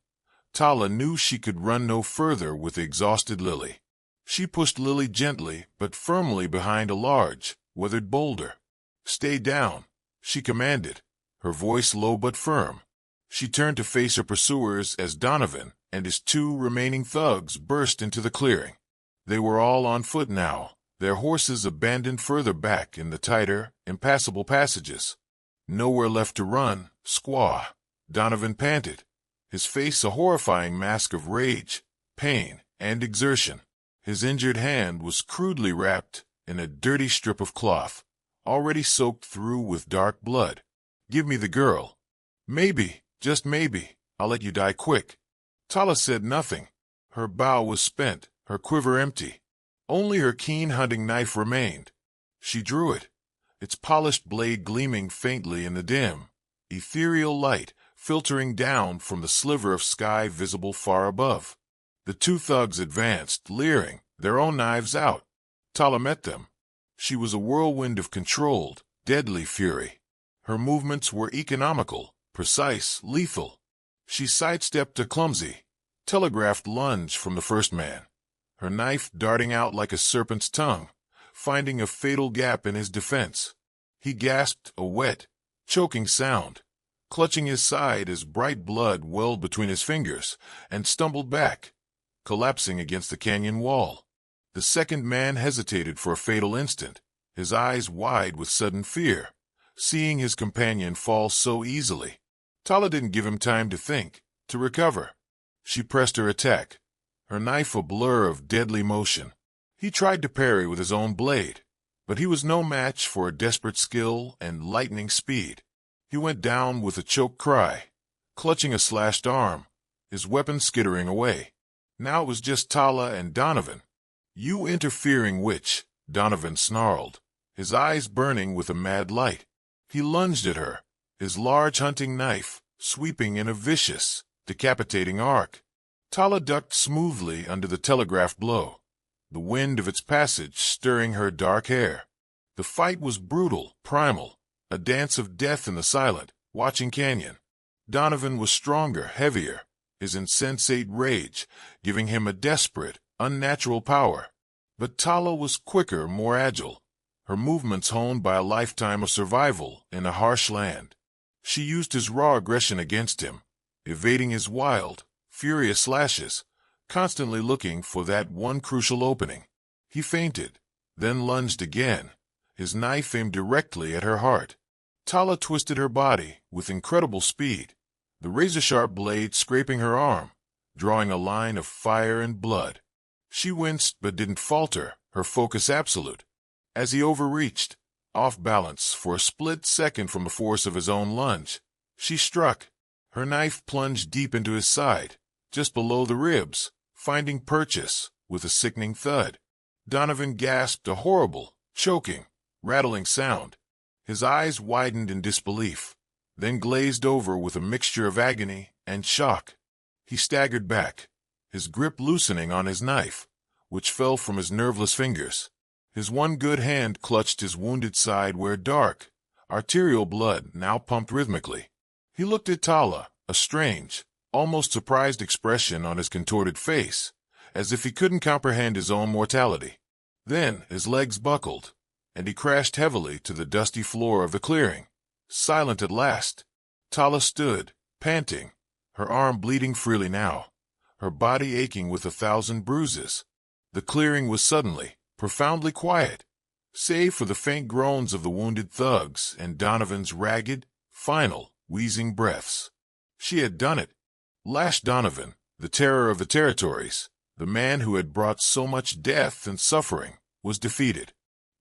Speaker 1: Tala knew she could run no further with the exhausted Lily. She pushed Lily gently but firmly behind a large, weathered boulder. "Stay down," she commanded, her voice low but firm. She turned to face her pursuers as Donovan and his two remaining thugs burst into the clearing. They were all on foot now, their horses abandoned further back in the tighter, impassable passages. "Nowhere left to run, squaw," Donovan panted, his face a horrifying mask of rage, pain, and exertion. His injured hand was crudely wrapped in a dirty strip of cloth, already soaked through with dark blood. "Give me the girl. Maybe, just maybe, I'll let you die quick." Tala said nothing. Her bow was spent, her quiver empty. Only her keen hunting knife remained. She drew it, its polished blade gleaming faintly in the dim, ethereal light filtering down from the sliver of sky visible far above. The two thugs advanced, leering, their own knives out. Tala met them. She was a whirlwind of controlled, deadly fury. Her movements were economical, precise, lethal. She sidestepped a clumsy, telegraphed lunge from the first man, her knife darting out like a serpent's tongue, finding a fatal gap in his defense. He gasped a wet, choking sound, clutching his side as bright blood welled between his fingers, and stumbled back, collapsing against the canyon wall. The second man hesitated for a fatal instant, his eyes wide with sudden fear, seeing his companion fall so easily. Tala didn't give him time to think, to recover. She pressed her attack, her knife a blur of deadly motion. He tried to parry with his own blade, but he was no match for her desperate skill and lightning speed. He went down with a choked cry, clutching a slashed arm, his weapon skittering away. Now it was just Tala and Donovan. "You interfering witch," Donovan snarled, his eyes burning with a mad light. He lunged at her, his large hunting knife sweeping in a vicious, decapitating arc. Tala ducked smoothly under the telegraph blow, the wind of its passage stirring her dark hair. The fight was brutal, primal, a dance of death in the silent, watching canyon. Donovan was stronger, heavier, his insensate rage giving him a desperate, unnatural power. But Tala was quicker, more agile, her movements honed by a lifetime of survival in a harsh land. She used his raw aggression against him, evading his wild, furious slashes, constantly looking for that one crucial opening. He feinted, then lunged again, his knife aimed directly at her heart. Tala twisted her body with incredible speed, the razor-sharp blade scraping her arm, drawing a line of fire and blood. She winced but didn't falter, her focus absolute. As he overreached, off balance for a split second from the force of his own lunge, she struck. Her knife plunged deep into his side, just below the ribs, finding purchase with a sickening thud. Donovan gasped a horrible, choking, rattling sound. His eyes widened in disbelief, then glazed over with a mixture of agony and shock. He staggered back, his grip loosening on his knife, which fell from his nerveless fingers. His one good hand clutched his wounded side where dark, arterial blood now pumped rhythmically. He looked at Tala, a strange, almost surprised expression on his contorted face, as if he couldn't comprehend his own mortality. Then his legs buckled, and he crashed heavily to the dusty floor of the clearing. Silent at last, Tala stood, panting, her arm bleeding freely now, her body aching with 1,000 bruises. The clearing was suddenly, profoundly quiet, save for the faint groans of the wounded thugs and Donovan's ragged, final, wheezing breaths. She had done it. Lash Donovan, the terror of the territories, the man who had brought so much death and suffering, was defeated.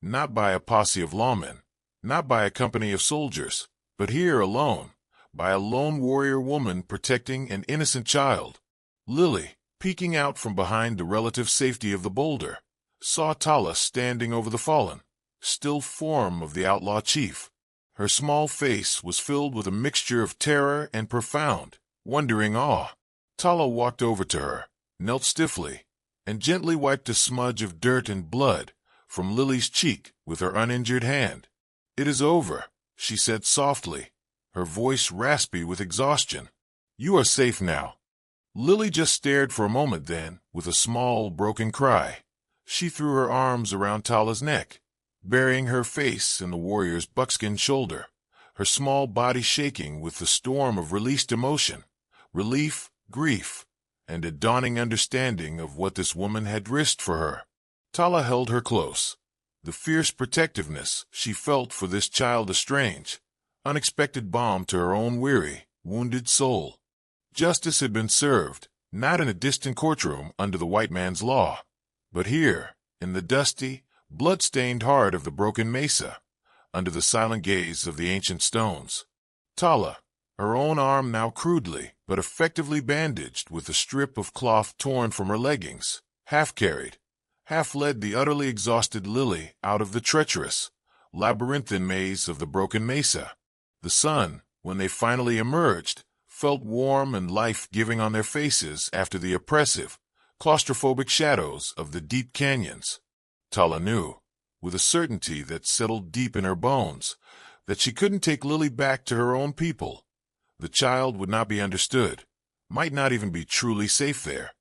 Speaker 1: Not by a posse of lawmen, not by a company of soldiers, but here alone, by a lone warrior woman protecting an innocent child. Lily, peeking out from behind the relative safety of the boulder, saw Tala standing over the fallen, still form of the outlaw chief. Her small face was filled with a mixture of terror and profound, wondering awe. Tala walked over to her, knelt stiffly, and gently wiped a smudge of dirt and blood from Lily's cheek with her uninjured hand. "It is over," she said softly, her voice raspy with exhaustion. "You are safe now." Lily just stared for a moment, then, with a small, broken cry, she threw her arms around Tala's neck, burying her face in the warrior's buckskin shoulder, her small body shaking with the storm of released emotion, relief, grief, and a dawning understanding of what this woman had risked for her. Tala held her close. The fierce protectiveness she felt for this child a strange, unexpected balm to her own weary, wounded soul. Justice had been served, not in a distant courtroom under the white man's law, but here, in the dusty, blood-stained heart of the broken mesa, under the silent gaze of the ancient stones. Tala, her own arm now crudely but effectively bandaged with a strip of cloth torn from her leggings, half carried, half led the utterly exhausted Lily out of the treacherous, labyrinthine maze of the broken mesa. The sun, when they finally emerged, felt warm and life-giving on their faces after the oppressive, claustrophobic shadows of the deep canyons. Tala knew, with a certainty that settled deep in her bones, that she couldn't take Lily back to her own people. The child would not be understood, might not even be truly safe there.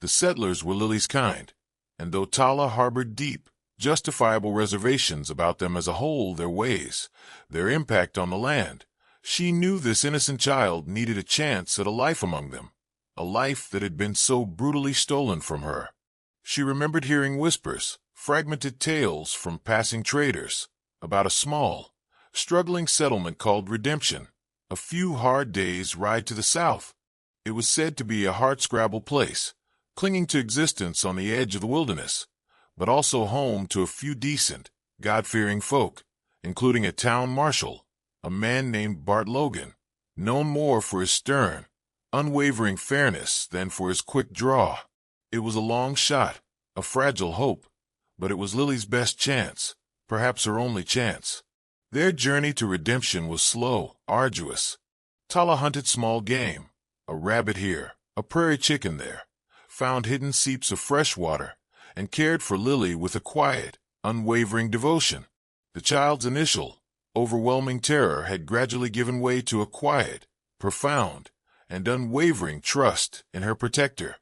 Speaker 1: The settlers were Lily's kind, and though Tala harbored deep, justifiable reservations about them as a whole, their ways, their impact on the land, she knew this innocent child needed a chance at a life among them, a life that had been so brutally stolen from her. She remembered hearing whispers, fragmented tales from passing traders, about a small, struggling settlement called Redemption, a few hard days' ride to the south. It was said to be a hardscrabble place, clinging to existence on the edge of the wilderness, but also home to a few decent, God-fearing folk, including a town marshal, a man named Bart Logan, known more for his stern, unwavering fairness than for his quick draw. It was a long shot, a fragile hope, but it was Lily's best chance, perhaps her only chance. Their journey to redemption was slow, arduous. Tala hunted small game, a rabbit here, a prairie chicken there, found hidden seeps of fresh water, and cared for Lily with a quiet, unwavering devotion. The child's initial, overwhelming terror had gradually given way to a quiet, profound, and unwavering trust in her protector.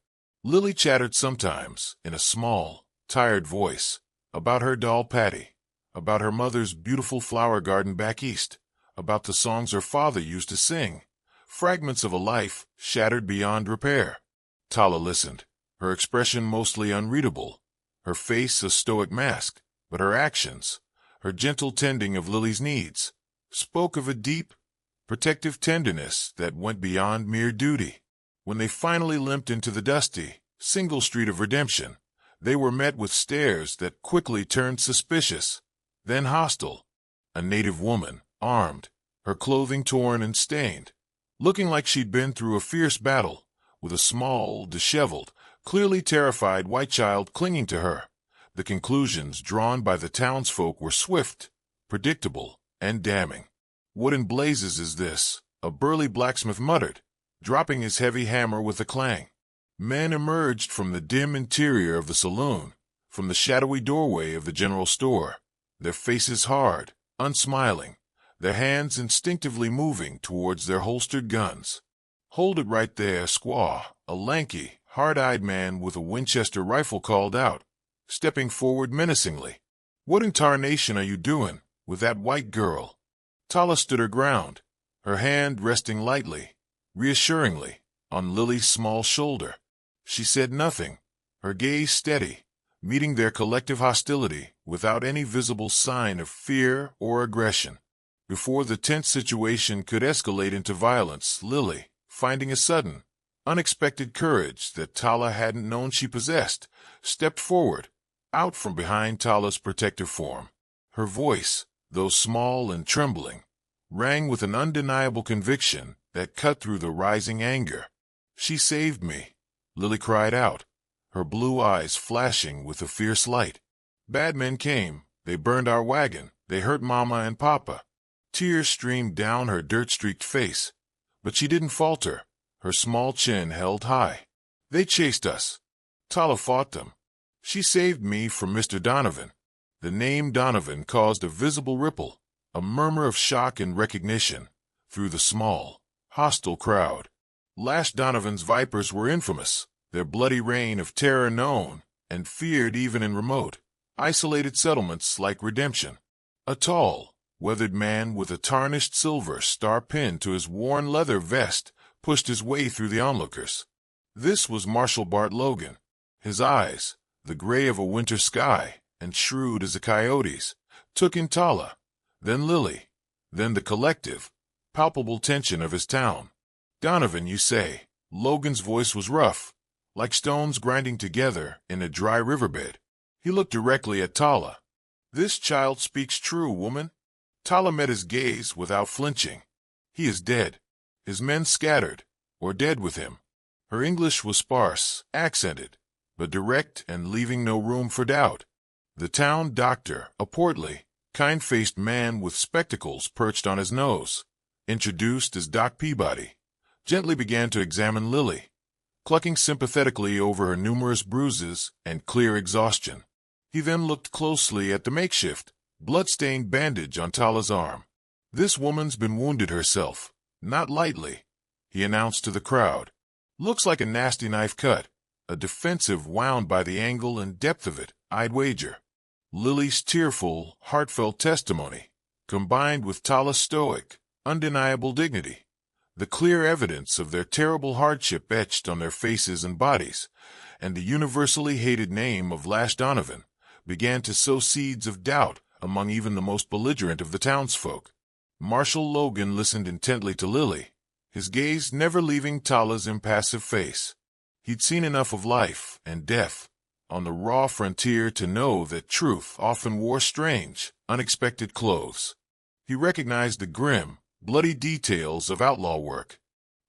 Speaker 1: Lily chattered sometimes, in a small, tired voice, about her doll Patty, about her mother's beautiful flower garden back east, about the songs her father used to sing, fragments of a life shattered beyond repair. Tala listened, her expression mostly unreadable, her face a stoic mask, but her actions, her gentle tending of Lily's needs, spoke of a deep, protective tenderness that went beyond mere duty. When they finally limped into the dusty, single street of Redemption, they were met with stares that quickly turned suspicious, then hostile. A native woman, armed, her clothing torn and stained, looking like she'd been through a fierce battle, with a small, disheveled, clearly terrified white child clinging to her. The conclusions drawn by the townsfolk were swift, predictable, and damning. "What in blazes is this?" a burly blacksmith muttered, dropping his heavy hammer with a clang. Men emerged from the dim interior of the saloon, from the shadowy doorway of the general store, their faces hard, unsmiling, their hands instinctively moving towards their holstered guns. "Hold it right there, squaw," a lanky, hard-eyed man with a Winchester rifle called out, stepping forward menacingly. "What in tarnation are you doing with that white girl?" Tala stood her ground, her hand resting lightly, reassuringly, on Lily's small shoulder. She said nothing, her gaze steady, meeting their collective hostility without any visible sign of fear or aggression. Before the tense situation could escalate into violence, Lily, finding a sudden, unexpected courage that Tala hadn't known she possessed, stepped forward, out from behind Tala's protective form. Her voice, though small and trembling, rang with an undeniable conviction that cut through the rising anger. "She saved me," Lily cried out, her blue eyes flashing with a fierce light. "Bad men came, they burned our wagon, they hurt Mama and Papa." Tears streamed down her dirt-streaked face, but she didn't falter, her small chin held high. "They chased us. Tala fought them. She saved me from Mr. Donovan." The name Donovan caused a visible ripple, a murmur of shock and recognition, through the small, hostile crowd. Lash Donovan's vipers were infamous, their bloody reign of terror known and feared even in remote, isolated settlements like Redemption. A tall, weathered man with a tarnished silver star pinned to his worn leather vest pushed his way through the onlookers. This was Marshal Bart Logan. His eyes, the gray of a winter sky and shrewd as a coyote's, took in Tala, then Lily, then the collective, palpable tension of his town. "Donovan, you say?" Logan's voice was rough, like stones grinding together in a dry riverbed. He looked directly at Tala. "This child speaks true, woman." Tala met his gaze without flinching. "He is dead. His men scattered, or dead with him." Her English was sparse, accented, but direct and leaving no room for doubt. The town doctor, a portly, kind-faced man with spectacles perched on his nose, introduced as Doc Peabody, gently began to examine Lily, clucking sympathetically over her numerous bruises and clear exhaustion. He then looked closely at the makeshift, blood-stained bandage on Tala's arm. "This woman's been wounded herself, not lightly," he announced to the crowd. "Looks like a nasty knife cut, a defensive wound by the angle and depth of it, I'd wager." Lily's tearful, heartfelt testimony, combined with Tala's stoic, undeniable dignity, the clear evidence of their terrible hardship etched on their faces and bodies, and the universally hated name of Lash Donovan, began to sow seeds of doubt among even the most belligerent of the townsfolk. Marshal Logan listened intently to Lily, his gaze never leaving Tala's impassive face. He'd seen enough of life and death on the raw frontier to know that truth often wore strange, unexpected clothes. He recognized the grim, bloody details of outlaw work.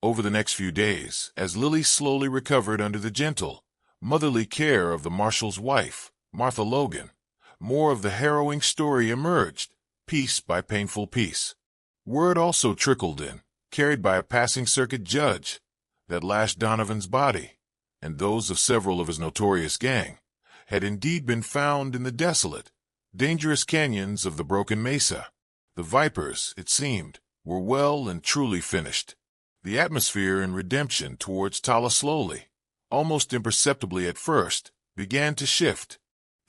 Speaker 1: Over the next few days, as Lily slowly recovered under the gentle, motherly care of the marshal's wife, Martha Logan, more of the harrowing story emerged, piece by painful piece. Word also trickled in, carried by a passing circuit judge, that Lash Donovan's body, and those of several of his notorious gang, had indeed been found in the desolate, dangerous canyons of the Broken Mesa. The vipers, it seemed, were well and truly finished. The atmosphere in Redemption towards Tala slowly, almost imperceptibly at first, began to shift.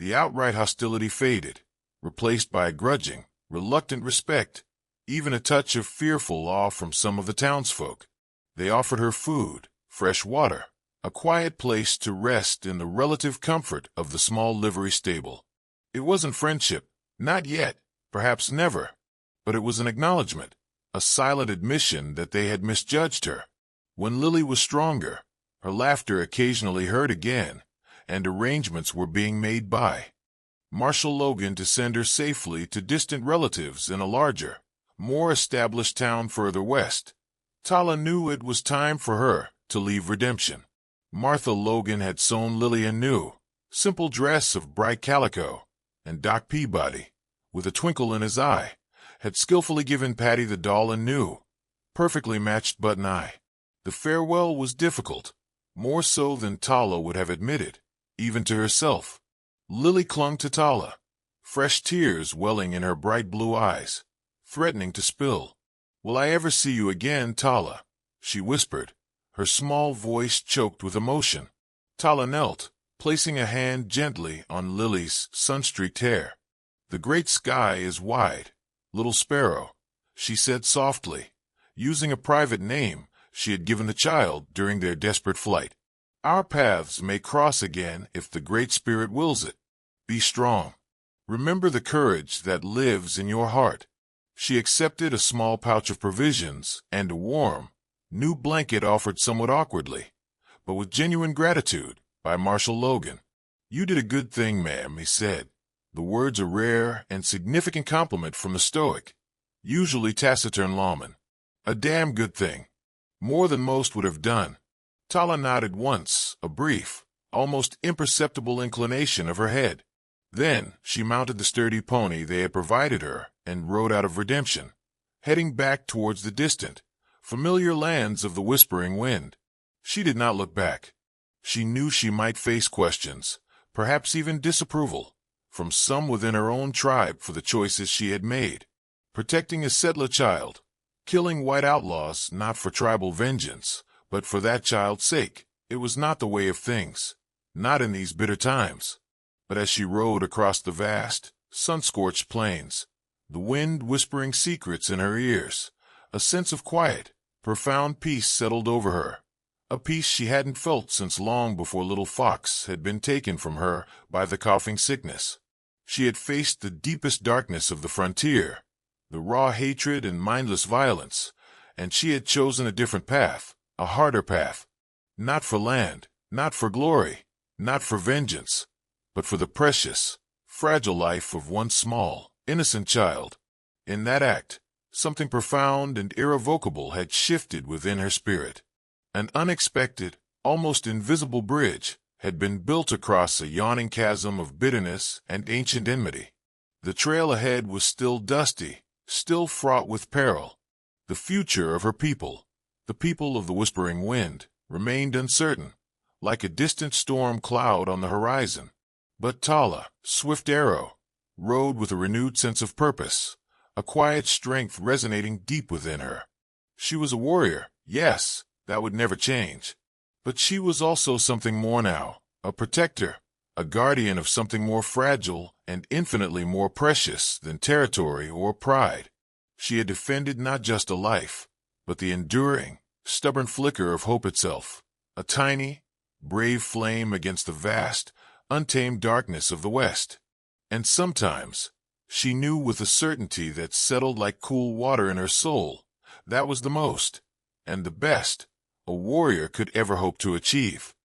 Speaker 1: The outright hostility faded, replaced by a grudging, reluctant respect, even a touch of fearful awe from some of the townsfolk. They offered her food, fresh water, a quiet place to rest in the relative comfort of the small livery stable. It wasn't friendship, not yet, perhaps never, but it was an acknowledgment, a silent admission that they had misjudged her. When Lily was stronger, her laughter occasionally heard again, and arrangements were being made by Marshal Logan to send her safely to distant relatives in a larger, more established town further west. Tala knew it was time for her to leave Redemption. Martha Logan had sewn Lily a new, simple dress of bright calico, and Doc Peabody, with a twinkle in his eye, had skillfully given Patty the doll a new, perfectly matched button-eye. The farewell was difficult, more so than Tala would have admitted, even to herself. Lily clung to Tala, fresh tears welling in her bright blue eyes, threatening to spill. "Will I ever see you again, Tala?" she whispered, her small voice choked with emotion. Tala knelt, placing a hand gently on Lily's sun-streaked hair. "The great sky is wide, little sparrow," she said softly, using a private name she had given the child during their desperate flight. "Our paths may cross again if the Great Spirit wills it. Be strong. Remember the courage that lives in your heart." She accepted a small pouch of provisions and a warm, new blanket offered somewhat awkwardly, but with genuine gratitude, by Marshal Logan. "You did a good thing, ma'am," he said, the words a rare and significant compliment from the stoic, usually taciturn lawman. "A damn good thing. More than most would have done." Tala nodded once, a brief, almost imperceptible inclination of her head. Then she mounted the sturdy pony they had provided her and rode out of Redemption, heading back towards the distant, familiar lands of the Whispering Wind. She did not look back. She knew she might face questions, perhaps even disapproval, from some within her own tribe for the choices she had made. Protecting a settler child, killing white outlaws not for tribal vengeance, but for that child's sake, it was not the way of things, not in these bitter times. But as she rode across the vast, sun-scorched plains, the wind whispering secrets in her ears, a sense of quiet, profound peace settled over her, a peace she hadn't felt since long before little Fox had been taken from her by the coughing sickness. She had faced the deepest darkness of the frontier, the raw hatred and mindless violence, and she had chosen a different path, a harder path. Not for land, not for glory, not for vengeance, but for the precious, fragile life of one small, innocent child. In that act, something profound and irrevocable had shifted within her spirit. An unexpected, almost invisible bridge had been built across a yawning chasm of bitterness and ancient enmity. The trail ahead was still dusty, still fraught with peril. The future of her people, the people of the Whispering Wind, remained uncertain, like a distant storm cloud on the horizon. But Tala, swift arrow, rode with a renewed sense of purpose, a quiet strength resonating deep within her. She was a warrior, yes, that would never change. But she was also something more now, a protector, a guardian of something more fragile and infinitely more precious than territory or pride. She had defended not just a life, but the enduring, stubborn flicker of hope itself, a tiny, brave flame against the vast, untamed darkness of the West. And sometimes, she knew with a certainty that settled like cool water in her soul, that was the most, and the best, a warrior could ever hope to achieve.